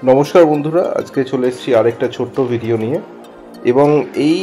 নমস্কার বন্ধুরা, আজকে চলে এসেছি আরেকটা ছোট্ট ভিডিও নিয়ে। এবং এই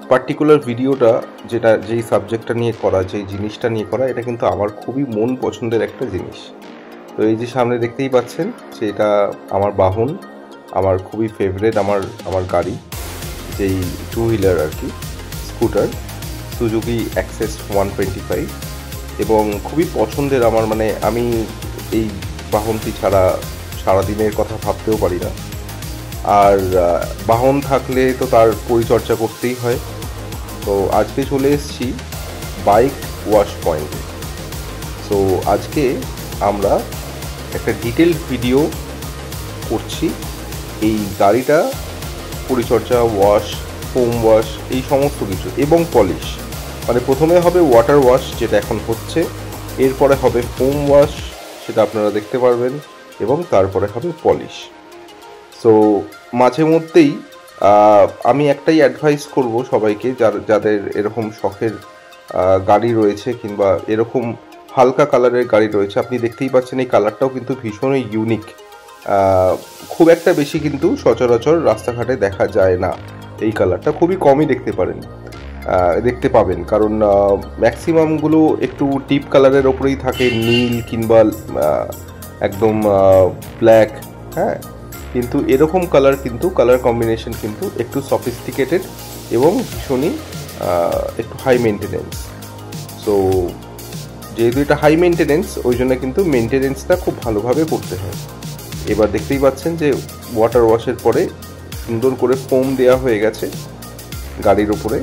পার্টিকুলার ভিডিওটা যেই সাবজেক্টটা নিয়ে করা, যেই জিনিসটা নিয়ে করা, এটা কিন্তু আমার খুবই মন পছন্দের একটা জিনিস। তো এই যে সামনে দেখতেই পাচ্ছেন যে এটা আমার বাহন, আমার খুবই ফেভারিট আমার গাড়ি, যেই টু হুইলার আর কি, স্কুটার সুজুকি অ্যাক্সেস 125। এবং খুবই পছন্দের আমার, মানে আমি এই বাহনটি ছাড়া সারাদিনের কথা ভাবতেও পারি না। আর বাহন থাকলে তো তার পরিচর্যা করতেই হয়। তো আজকে চলে এসেছি বাইক ওয়াশ পয়েন্টে। সো আজকে আমরা একটা ডিটেলড ভিডিও করছি এই গাড়িটা পরিচর্যা, ওয়াশ, ফোম ওয়াশ, এই সমস্ত কিছু, এবং পলিশ। মানে প্রথমে হবে ওয়াটার ওয়াশ, যেটা এখন হচ্ছে, এরপরে হবে ফোম ওয়াশ, সেটা আপনারা দেখতে পারবেন, এবং তারপরে হবে পলিশ। সো মাঝে মধ্যেই আমি একটাই অ্যাডভাইস করব সবাইকে, যাদের এরকম শখের গাড়ি রয়েছে কিংবা এরকম হালকা কালারের গাড়ি রয়েছে। আপনি দেখতেই পাচ্ছেন এই কালারটাও কিন্তু ভীষণই ইউনিক, খুব একটা বেশি কিন্তু সচরাচর রাস্তাঘাটে দেখা যায় না। এই কালারটা খুবই কমই দেখতে পাবেন, কারণ ম্যাক্সিমামগুলো একটু ডিপ কালারের ওপরেই থাকে, নীল কিংবা একদম ব্ল্যাক। হ্যাঁ, কিন্তু এরকম কালার কম্বিনেশন কিন্তু একটু সফিস্টিকেটেড এবং ভীষণই একটু হাই মেনটেনেন্স। সো যেহেতু এটা হাই মেনটেনেন্স, ওই জন্য কিন্তু মেনটেনেন্সটা খুব ভালোভাবে করতে হয়। এবার দেখতেই পাচ্ছেন যে ওয়াটার ওয়াশের পরে সুন্দর করে ফোম দেওয়া হয়ে গেছে গাড়ির ওপরে,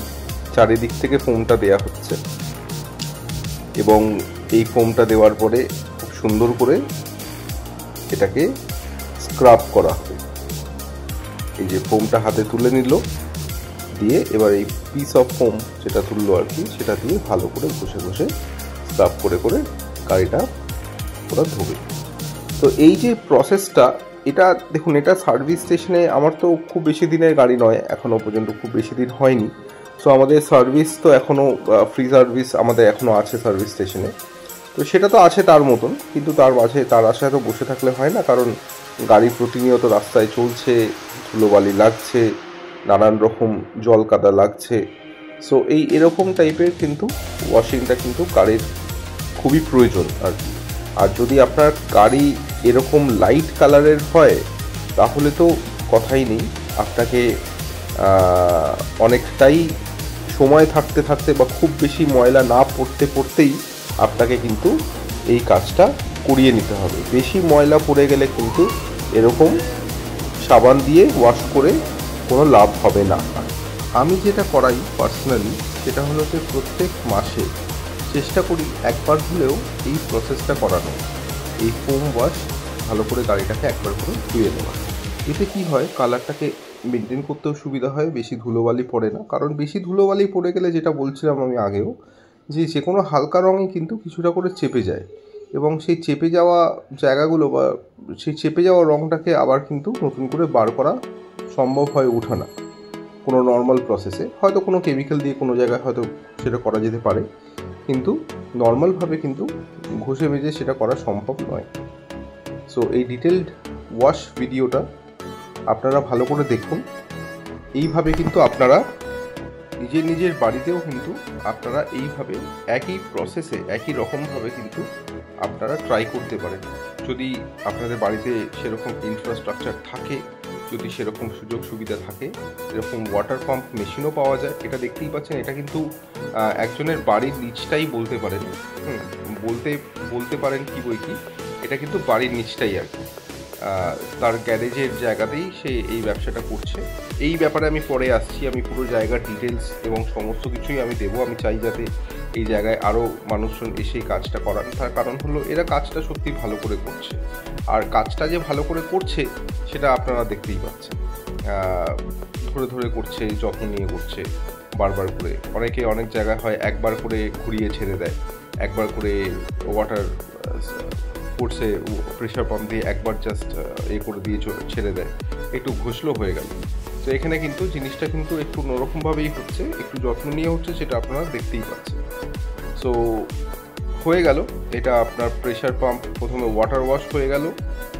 চারিদিক থেকে ফোমটা দেওয়া হচ্ছে, এবং এই ফোমটা দেওয়ার পরে খুব সুন্দর করে এটাকে স্ক্রাব করা হবে। এই যে ফোমটা হাতে তুলে নিল, দিয়ে এবার এই পিস অফ ফোম যেটা তুললো আর কি, সেটা দিয়ে ভালো করে ঘষে ঘষে স্ক্রাব করে করে গাড়িটা ওরা ধোবে। তো এই যে প্রসেসটা, এটা দেখুন, এটা সার্ভিস স্টেশনে, আমার তো খুব বেশি দিনের গাড়ি নয়, এখনও পর্যন্ত খুব বেশি দিন হয়নি। সো আমাদের সার্ভিস তো এখনও ফ্রি সার্ভিস আমাদের এখনও আছে সার্ভিস স্টেশনে। তো সেটা তো আছে তার মতন, কিন্তু তার আশায় তো বসে থাকলে হয় না, কারণ গাড়ি প্রতিনিয়ত রাস্তায় চলছে, ধুলোবালি লাগছে, নানান রকম জল কাদা লাগছে। সো এরকম টাইপের কিন্তু ওয়াশিংটা কিন্তু গাড়ির খুবই প্রয়োজন আর কি। আর যদি আপনার গাড়ি এরকম লাইট কালারের হয়, তাহলে তো কথাই নেই, আপনাকে অনেকটাই সময় থাকতে থাকতে বা খুব বেশি ময়লা না পড়তেই আপনাকে কিন্তু এই কাজটা করিয়ে নিতে হবে। বেশি ময়লা পড়ে গেলে কিন্তু এরকম সাবান দিয়ে ওয়াশ করে কোনো লাভ হবে না। আমি যেটা করাই পার্সোনালি, সেটা হলো যে প্রত্যেক মাসে চেষ্টা করি একবার হলেও এই প্রসেসটা করানো, এই ফোম ওয়াশ ভালো করে গাড়িটাকে একবার করে ধুয়ে নেওয়া। এতে কি হয়, কালারটাকে মেনটেন করতেও সুবিধা হয়, বেশি ধুলোবালি পড়ে না। কারণ বেশি ধুলোবালি পড়ে গেলে, যেটা বলছিলাম আমি আগেও, যে কোনো হালকা রঙই কিন্তু কিছুটা করে চেপে যায়, এবং সেই চেপে যাওয়া জায়গাগুলো বা সেই চেপে যাওয়া রঙটাকে আবার কিন্তু নতুন করে বার করা সম্ভব হয়ে ওঠে না কোনো নর্মাল প্রসেসে। হয়তো কোনো কেমিক্যাল দিয়ে কোনো জায়গায় হয়তো সেটা করা যেতে পারে, কিন্তু নর্মালভাবে কিন্তু ঘষে মেজে সেটা করা সম্ভব নয়। সো এই ডিটেলড ওয়াশ ভিডিওটা আপনারা ভালো করে দেখুন। এইভাবে কিন্তু আপনারা নিজের বাড়িতেও কিন্তু আপনারা এইভাবে একই প্রসেসে একই রকমভাবে কিন্তু আপনারা ট্রাই করতে পারেন, যদি আপনাদের বাড়িতে সেরকম ইনফ্রাস্ট্রাকচার থাকে, যদি সেরকম সুযোগ সুবিধা থাকে। এরকম ওয়াটার পাম্প মেশিনও পাওয়া যায়। এটা দেখতেই পাচ্ছেন, এটা কিন্তু একজনের বাড়ির নিচটাই বলতে পারেন। বলতে পারেন কি বই কি, এটা কিন্তু বাড়ির নিচটাই আর কি, তার গ্যারেজের জায়গাতেই সে এই ব্যবসাটা করছে। এই ব্যাপারে আমি পরে আসছি, আমি পুরো জায়গার ডিটেলস এবং সমস্ত কিছুই আমি দেবো। আমি চাই যাতে এই জায়গায় আরও মানুষজন এসে কাজটা করান। তার কারণ হলো, এরা কাজটা সত্যি ভালো করে করছে, আর কাজটা যে ভালো করে করছে সেটা আপনারা দেখতেই পাচ্ছেন। ধরে ধরে করছে, যত্ন নিয়ে করছে, বারবার করে। অনেকে অনেক জায়গায় হয় একবার করে ঘুরিয়ে ছেড়ে দেয়, একবার করে ওয়াটার করছে, প্রেশার পাম্প দিয়ে একবার জাস্ট করে দিয়ে ছেড়ে দেয়, একটু ঘষলো হয়ে গেল। তো এখানে কিন্তু জিনিসটা কিন্তু একটু অন্যরকমভাবেই হচ্ছে, একটু যত্ন নিয়ে হচ্ছে, সেটা আপনারা দেখতেই পাচ্ছেন। সো হয়ে গেল, এটা আপনার প্রেশার পাম্প প্রথমে ওয়াটার ওয়াশ হয়ে গেল,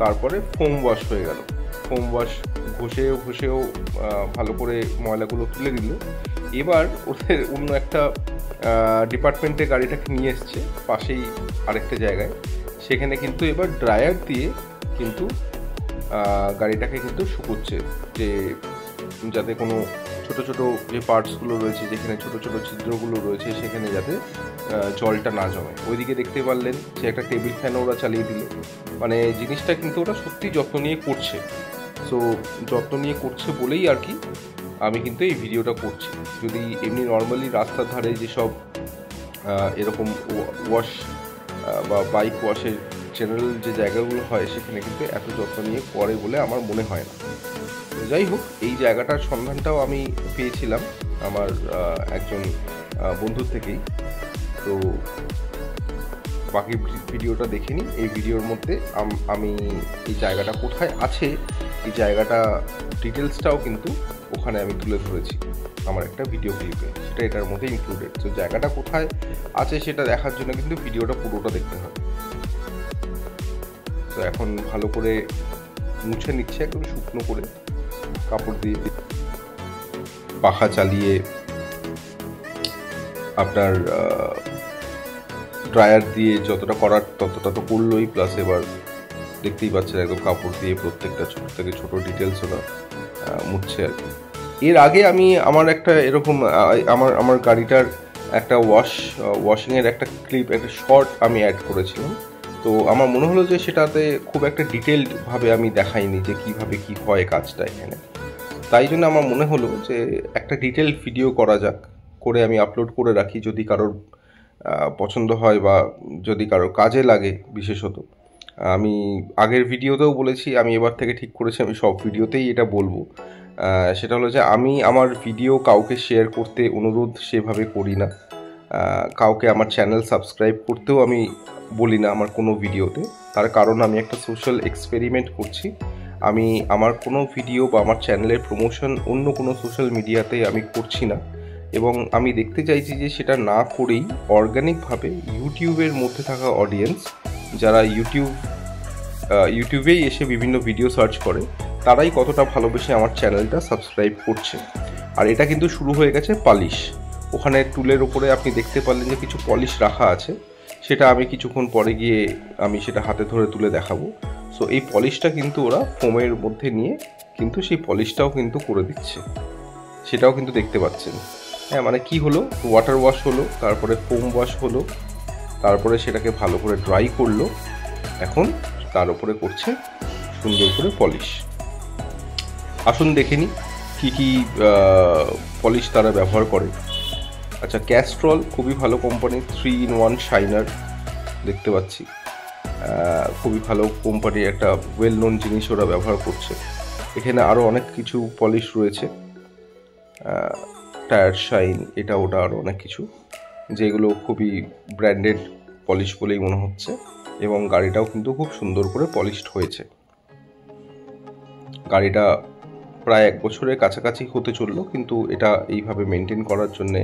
তারপরে ফোম ওয়াশ হয়ে গেল। ফোম ওয়াশ ঘষেও ভালো করে ময়লাগুলো তুলে দিল। এবার ওদের অন্য একটা ডিপার্টমেন্টে গাড়িটাকে নিয়ে এসছে পাশেই আরেকটা জায়গায়, সেখানে কিন্তু এবার ড্রায়ার দিয়ে কিন্তু গাড়িটাকে কিন্তু শুকোচ্ছে, যে যাতে কোনো ছোট ছোট যে পার্টসগুলো রয়েছে, যেখানে ছোট ছোট ছিদ্রগুলো রয়েছে, সেখানে যাতে জলটা না জমে। ওইদিকে দেখতে পারলেন যে একটা টেবিল ফ্যানও ওরা চালিয়ে দিল। মানে জিনিসটা কিন্তু ওরা সত্যি যত্ন নিয়ে করছে। সো যত্ন নিয়ে করছে বলেই আর কি আমি কিন্তু এই ভিডিওটা করছি। যদি এমনি নর্মালি রাস্তার ধারে যেসব এরকম ওয়াশ বা বাইক ওয়াশের জেনারেল যে জায়গাগুলো হয়, সেখানে কিন্তু এত যত্ন নিয়ে করে বলে আমার মনে হয় না। যাই হোক, এই জায়গাটার সন্ধানটাও আমি পেয়েছিলাম আমার একজন বন্ধুর থেকেই। তো বাকি ভিডিওটা দেখে নিই। এই ভিডিওর মধ্যে আমি এই জায়গাটা কোথায় আছে, এই জায়গাটা ডিটেলসটাও কিন্তু ওখানে আমি তুলে ধরেছি আমার একটা ভিডিও ক্লিপে, সেটা এটার মধ্যে ইনক্লুডেড। তো জায়গাটা কোথায় আছে সেটা দেখার জন্য কিন্তু ভিডিওটা পুরোটা দেখতে হবে। তো এখন ভালো করে মুছে নিচ্ছে, একদম শুকনো করে কাপড় দিয়ে, পাখা চালিয়ে আপনার ড্রায়ার দিয়ে যতটা করার ততটা তো করলোই, প্লাস এবার দেখতেই পাচ্ছেন একদম কাপড় দিয়ে প্রত্যেকটা ছোট থেকে ছোট ডিটেলস ওরা মুছছে আর কি। এর আগে আমি আমার একটা এরকম আমার গাড়িটার একটা ওয়াশিংয়ের একটা ক্লিপ, একটা শর্ট আমি অ্যাড করেছিলাম। তো আমার মনে হলো যে সেটাতে খুব একটা ডিটেলডভাবে আমি দেখাইনি যে কীভাবে কী হয় কাজটা এখানে। তাই জন্য আমার মনে হলো যে একটা ডিটেল ভিডিও করা যাক, করে আমি আপলোড করে রাখি, যদি কারোর পছন্দ হয় বা যদি কারোর কাজে লাগে। বিশেষত আমি আগের ভিডিওতেও বলেছি, আমি এবার থেকে ঠিক করেছি আমি সব ভিডিওতেই এটা বলবো। সেটা হলো যে আমি আমার ভিডিও কাউকে শেয়ার করতে অনুরোধ সেভাবে করি না, কাউকে আমার চ্যানেল সাবস্ক্রাইব করতেও আমি বলি না আমার কোনো ভিডিওতে। তার কারণ আমি একটা সোশ্যাল এক্সপেরিমেন্ট করছি। আমি আমার কোনো ভিডিও বা আমার চ্যানেলের প্রমোশন অন্য কোনো সোশ্যাল মিডিয়াতে আমি করছি না, এবং আমি দেখতে চাইছি যে সেটা না করেই অর্গানিকভাবে ইউটিউবের মধ্যে থাকা অডিয়েন্স, যারা ইউটিউবেই এসে বিভিন্ন ভিডিও সার্চ করে, তারাই কতটা ভালোবেসে আমার চ্যানেলটা সাবস্ক্রাইব করছে। আর এটা কিন্তু শুরু হয়ে গেছে পালিশ। ওখানে টুলের ওপরে আপনি দেখতে পারলেন যে কিছু পলিশ রাখা আছে, সেটা আমি কিছুক্ষণ পরে গিয়ে আমি সেটা হাতে ধরে তুলে দেখাবো। সো এই পলিশটা কিন্তু ওরা ফোমের মধ্যে নিয়ে কিন্তু সেই পলিশটাও কিন্তু করে দিচ্ছে, সেটাও কিন্তু দেখতে পাচ্ছেন। হ্যাঁ, মানে কি হলো, ওয়াটার ওয়াশ হলো, তারপরে ফোম ওয়াশ হলো, তারপরে সেটাকে ভালো করে ড্রাই করলো, এখন তার উপরে করছে সুন্দর করে পলিশ। আসুন দেখে নিই কী কী পলিশ তারা ব্যবহার করে। আচ্ছা, ক্যাস্ট্রল খুবই ভালো কোম্পানি, 3-in-1 শাইনার দেখতে পাচ্ছি, খুবই ভালো কোম্পানির একটা ওয়েল নোন জিনিস ওরা ব্যবহার করছে। এখানে আরও অনেক কিছু পলিশ রয়েছে, টায়ার শাইন, এটা ওটা আরও অনেক কিছু, যেগুলো খুবই ব্র্যান্ডেড পলিশ বলেই মনে হচ্ছে। এবং গাড়িটাও কিন্তু খুব সুন্দর করে পলিশড হয়েছে। গাড়িটা প্রায় 1 বছরের কাছাকাছি হতে চললো, কিন্তু এটা এইভাবে মেনটেন করার জন্যে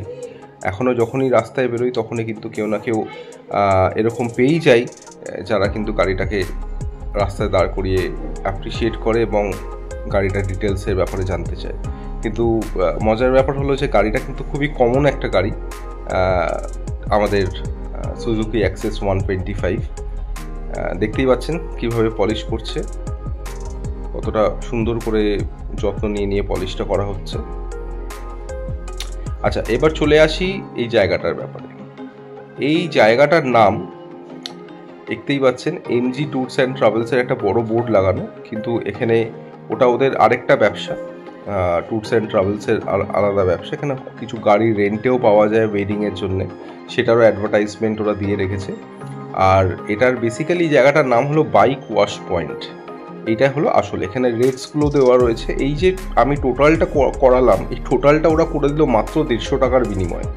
এখনও যখনই রাস্তায় বেরোই তখনই কিন্তু কেউ না কেউ এরকম পেয়েই যায়, যারা কিন্তু গাড়িটাকে রাস্তায় দাঁড় করিয়ে অ্যাপ্রিসিয়েট করে এবং গাড়িটার ডিটেলসের ব্যাপারে জানতে চায়। কিন্তু মজার ব্যাপার হলো যে গাড়িটা কিন্তু খুবই কমন একটা গাড়ি, আমাদের সুজুকি অ্যাক্সেস 125। দেখতেই পাচ্ছেন কীভাবে পলিশ করছে, কতটা সুন্দর করে যত্ন নিয়ে পলিশটা করা হচ্ছে। আচ্ছা, এবার চলে আসি এই জায়গাটার ব্যাপারে। এই জায়গাটার নাম দেখতেই পাচ্ছেন, এমজি ট্যুরস অ্যান্ড ট্রাভেলসের একটা বড় বোর্ড লাগানো, কিন্তু এখানে ওটা ওদের আরেকটা ব্যবসা, ট্যুরস অ্যান্ড ট্রাভেলসের আলাদা ব্যবসা। এখানে কিছু গাড়ি রেন্টেও পাওয়া যায় ওয়েডিংয়ের জন্যে, সেটারও অ্যাডভার্টাইজমেন্ট ওরা দিয়ে রেখেছে। আর এটার বেসিক্যালি জায়গাটার নাম হলো বাইক ওয়াশ পয়েন্ট। এইটা হলো আসলে, এখানে রেটসগুলো দেওয়া রয়েছে। এই যে আমি টোটালটা করালাম, এই টোটালটা ওরা করে দিল মাত্র 150 টাকার বিনিময়ে।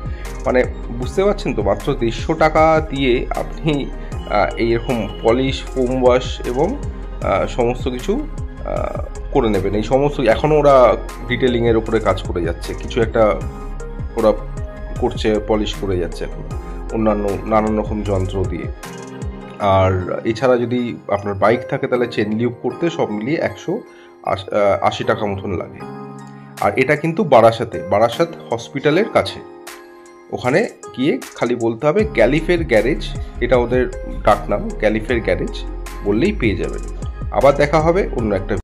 মানে বুঝতে পারছেন তো, মাত্র 150 টাকা দিয়ে আপনি এইরকম পলিশ, ফোম ওয়াশ এবং সমস্ত কিছু করে নেবেন। এই সমস্ত এখনও ওরা ডিটেলিংয়ের উপরে কাজ করে যাচ্ছে, কিছু একটা ওরা করছে, পলিশ করে যাচ্ছে এখন অন্যান্য নানান রকম যন্ত্র দিয়ে। আর এছাড়া যদি আপনার বাইক থাকে তাহলে চেন লিউপ করতে সব মিলিয়ে 80 টাকা মতন লাগে। আর এটা কিন্তু বারাসাত হসপিটালের কাছে। ওখানে গিয়ে খালি বলতে হবে গ্যালিফের গ্যারেজ, এটা ওদের ডাক নাম, গ্যালিফের গ্যারেজ বললেই পেয়ে যাবেন। আবার দেখা হবে অন্য একটা